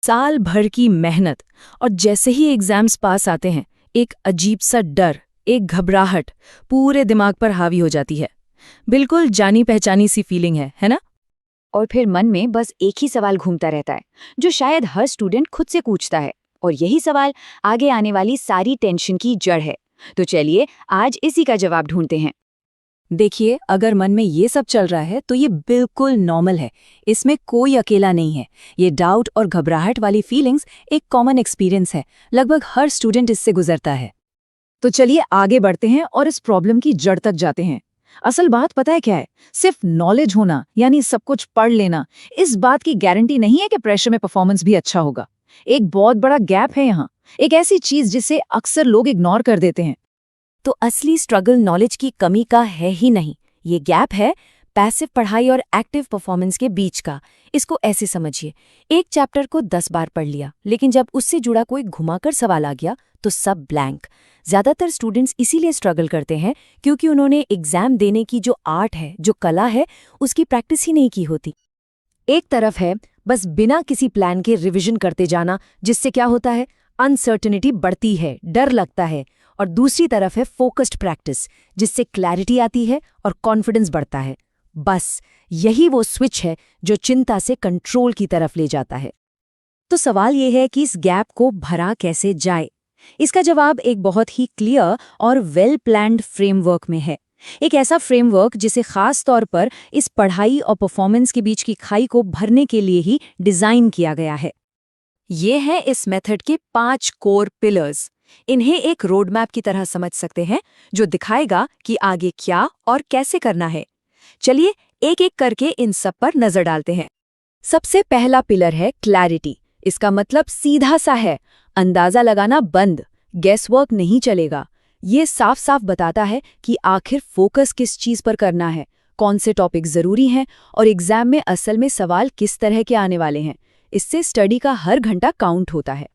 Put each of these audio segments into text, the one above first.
साल भर की मेहनत और जैसे ही एग्जाम्स पास आते हैं एक अजीब सा डर, एक घबराहट पूरे दिमाग पर हावी हो जाती है। बिल्कुल जानी पहचानी सी फीलिंग है ना? और फिर मन में बस एक ही सवाल घूमता रहता है, जो शायद हर स्टूडेंट खुद से पूछता है। और यही सवाल आगे आने वाली सारी टेंशन की जड़ है। तो चलिए आज इसी का जवाब ढूंढते हैं। देखिए, अगर मन में ये सब चल रहा है तो ये बिल्कुल नॉर्मल है। इसमें कोई अकेला नहीं है। ये डाउट और घबराहट वाली फीलिंग्स एक कॉमन एक्सपीरियंस है। लगभग हर स्टूडेंट इससे गुजरता है। तो चलिए आगे बढ़ते हैं और इस प्रॉब्लम की जड़ तक जाते हैं। असल बात पता है क्या है? सिर्फ नॉलेज होना यानी सब कुछ पढ़ लेना इस बात की गारंटी नहीं है कि प्रेशर में परफॉर्मेंस भी अच्छा होगा। एक बहुत बड़ा गैप है यहाँ, एक ऐसी चीज जिसे अक्सर लोग इग्नोर कर देते हैं। तो असली स्ट्रगल नॉलेज की कमी का है ही नहीं, ये गैप है पैसिव पढ़ाई और एक्टिव परफॉर्मेंस के बीच का। इसको ऐसे समझिए, एक चैप्टर को 10 बार पढ़ लिया, लेकिन जब उससे जुड़ा कोई घुमाकर सवाल आ गया तो सब ब्लैंक। ज्यादातर स्टूडेंट्स इसीलिए स्ट्रगल करते हैं क्योंकि उन्होंने एग्जाम देने की जो आर्ट है, जो कला है, उसकी प्रैक्टिस ही नहीं की होती। एक तरफ है बस बिना किसी प्लान के रिवीजन करते जाना, जिससे क्या होता है, अनसर्टेनिटी बढ़ती है, डर लगता है। और दूसरी तरफ है फोकस्ड प्रैक्टिस, जिससे क्लैरिटी आती है और कॉन्फिडेंस बढ़ता है। बस यही वो स्विच है जो चिंता से कंट्रोल की तरफ ले जाता है। तो सवाल ये है कि इस गैप को भरा कैसे जाए। इसका जवाब एक बहुत ही क्लियर और वेल प्लान्ड फ्रेमवर्क में है। एक ऐसा फ्रेमवर्क जिसे खास तौर पर इस पढ़ाई और परफॉर्मेंस के बीच की खाई को भरने के लिए ही डिजाइन किया गया है। ये हैं इस मेथड के 5 कोर पिलर्स। इन्हें एक रोड मैप की तरह समझ सकते हैं, जो दिखाएगा कि आगे क्या और कैसे करना है। चलिए एक एक करके इन सब पर नजर डालते हैं। सबसे पहला पिलर है क्लैरिटी। इसका मतलब सीधा सा है, अंदाजा लगाना बंद, गेस वर्क नहीं चलेगा। ये साफ साफ बताता है कि आखिर फोकस किस चीज पर करना है, कौन से टॉपिक जरूरी हैं और एग्जाम में असल में सवाल किस तरह के आने वाले हैं। इससे स्टडी का हर घंटा काउंट होता है।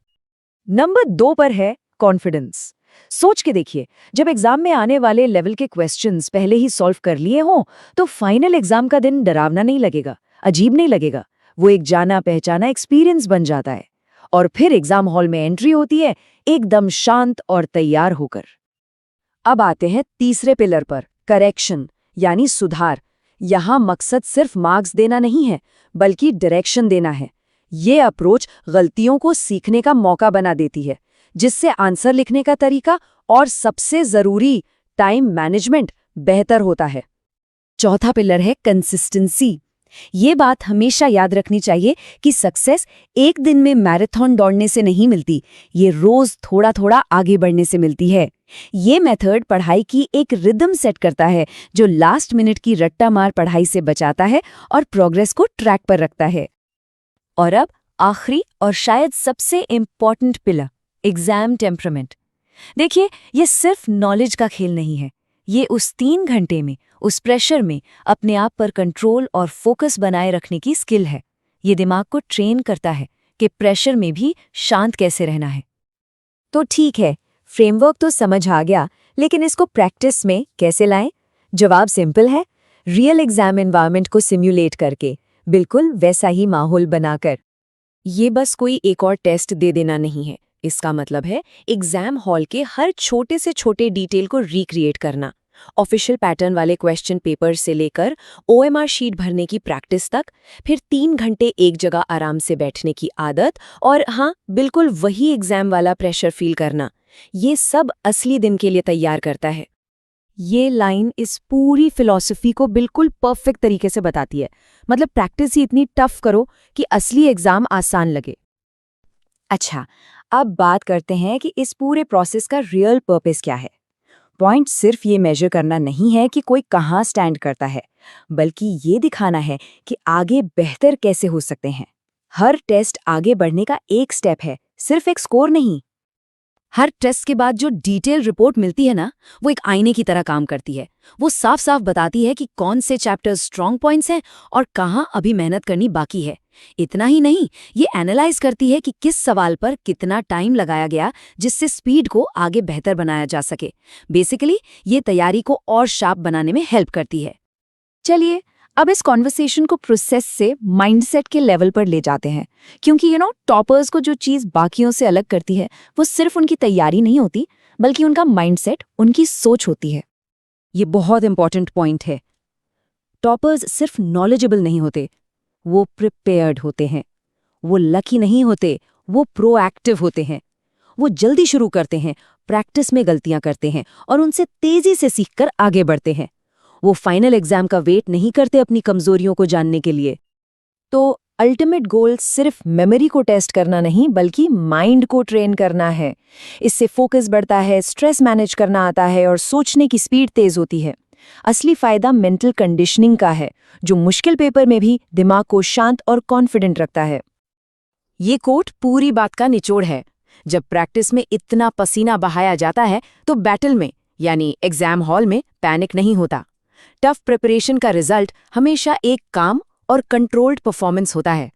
नंबर 2 पर है कॉन्फिडेंस। सोच के देखिए, जब एग्जाम में आने वाले लेवल के क्वेश्चंस पहले ही सॉल्व कर लिए हों तो फाइनल एग्जाम का दिन डरावना नहीं लगेगा, अजीब नहीं लगेगा। वो एक जाना पहचाना एक्सपीरियंस बन जाता है। और फिर एग्जाम हॉल में एंट्री होती है एकदम शांत और तैयार होकर। अब आते हैं तीसरे पिलर पर, करेक्शन यानी सुधार। यहां मकसद सिर्फ मार्क्स देना नहीं है, बल्कि डायरेक्शन देना है। ये अप्रोच गलतियों को सीखने का मौका बना देती है, जिससे आंसर लिखने का तरीका और सबसे जरूरी टाइम मैनेजमेंट बेहतर होता है। चौथा पिलर है कंसिस्टेंसी। ये बात हमेशा याद रखनी चाहिए कि सक्सेस एक दिन में मैराथन दौड़ने से नहीं मिलती, ये रोज थोड़ा थोड़ा आगे बढ़ने से मिलती है। ये मेथड पढ़ाई की एक रिदम सेट करता है, जो लास्ट मिनट की रट्टा मार पढ़ाई से बचाता है और प्रोग्रेस को ट्रैक पर रखता है। और अब आखिरी और शायद सबसे इम्पॉर्टेंट पिलर, एग्जाम टेम्परामेंट। देखिए, ये सिर्फ नॉलेज का खेल नहीं है, ये उस 3 घंटे में, उस प्रेशर में अपने आप पर कंट्रोल और फोकस बनाए रखने की स्किल है। ये दिमाग को ट्रेन करता है कि प्रेशर में भी शांत कैसे रहना है। तो ठीक है, फ्रेमवर्क तो समझ आ गया, लेकिन इसको प्रैक्टिस में कैसे लाएं? जवाब सिंपल है, रियल एग्जाम एनवायरनमेंट को सिम्युलेट करके, बिल्कुल वैसा ही माहौल बनाकर। ये बस कोई एक और टेस्ट दे देना नहीं है। इसका मतलब है एग्जाम हॉल के हर छोटे से छोटे डिटेल को रिक्रिएट करना। ऑफिशियल पैटर्न वाले क्वेश्चन पेपर से लेकर ओएमआर शीट भरने की प्रैक्टिस तक, फिर 3 घंटे एक जगह आराम से बैठने की आदत, और हाँ, बिल्कुल वही एग्जाम वाला प्रेशर फील करना। ये सब असली दिन के लिए तैयार करता है। ये लाइन इस पूरी फिलॉसफी को बिल्कुल परफेक्ट तरीके से बताती है। मतलब प्रैक्टिस ही इतनी टफ करो कि असली एग्जाम आसान लगे। अच्छा, अब बात करते हैं कि इस पूरे प्रोसेस का रियल पर्पस क्या है। पॉइंट सिर्फ ये मेजर करना नहीं है कि कोई कहाँ स्टैंड करता है, बल्कि ये दिखाना है कि आगे बेहतर कैसे हो सकते हैं। हर टेस्ट आगे बढ़ने का एक स्टेप है, सिर्फ एक स्कोर नहीं। हर टेस्ट के बाद जो डिटेल रिपोर्ट मिलती है ना, वो एक आईने की तरह काम करती है। वो साफ साफ बताती है कि कौन से चैप्टर्स स्ट्रॉन्ग पॉइंट्स हैं और कहाँ अभी मेहनत करनी बाकी है। इतना ही नहीं, ये एनालाइज करती है कि किस सवाल पर कितना टाइम लगाया गया, जिससे स्पीड को आगे बेहतर बनाया जा सके। बेसिकली ये तैयारी को और शार्प बनाने में हेल्प करती है। चलिए अब इस कॉन्वर्सेशन को प्रोसेस से माइंडसेट के लेवल पर ले जाते हैं, क्योंकि टॉपर्स को जो चीज़ बाकियों से अलग करती है वो सिर्फ उनकी तैयारी नहीं होती, बल्कि उनका माइंडसेट, उनकी सोच होती है। ये बहुत इंपॉर्टेंट पॉइंट है। टॉपर्स सिर्फ नॉलेजेबल नहीं होते, वो प्रिपेयर्ड होते हैं। वो लकी नहीं होते, वो प्रोएक्टिव होते हैं। वो जल्दी शुरू करते हैं, प्रैक्टिस में गलतियां करते हैं और उनसे तेजी से सीखकर आगे बढ़ते हैं। वो फाइनल एग्जाम का वेट नहीं करते अपनी कमजोरियों को जानने के लिए। तो अल्टीमेट गोल सिर्फ मेमोरी को टेस्ट करना नहीं, बल्कि माइंड को ट्रेन करना है। इससे फोकस बढ़ता है, स्ट्रेस मैनेज करना आता है और सोचने की स्पीड तेज होती है। असली फायदा मेंटल कंडीशनिंग का है, जो मुश्किल पेपर में भी दिमाग को शांत और कॉन्फिडेंट रखता है। ये कोट पूरी बात का निचोड़ है। जब प्रैक्टिस में इतना पसीना बहाया जाता है तो बैटल में यानी एग्जाम हॉल में पैनिक नहीं होता। टफ प्रिपरेशन का रिजल्ट हमेशा एक काम और कंट्रोल्ड परफॉर्मेंस होता है।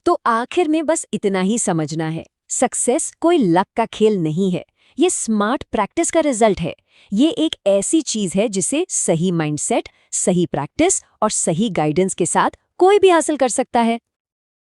तो आखिर में बस इतना ही समझना है, सक्सेस कोई लक का खेल नहीं है, ये स्मार्ट प्रैक्टिस का रिजल्ट है। ये एक ऐसी चीज है जिसे सही माइंडसेट, सही प्रैक्टिस और सही गाइडेंस के साथ कोई भी हासिल कर सकता है।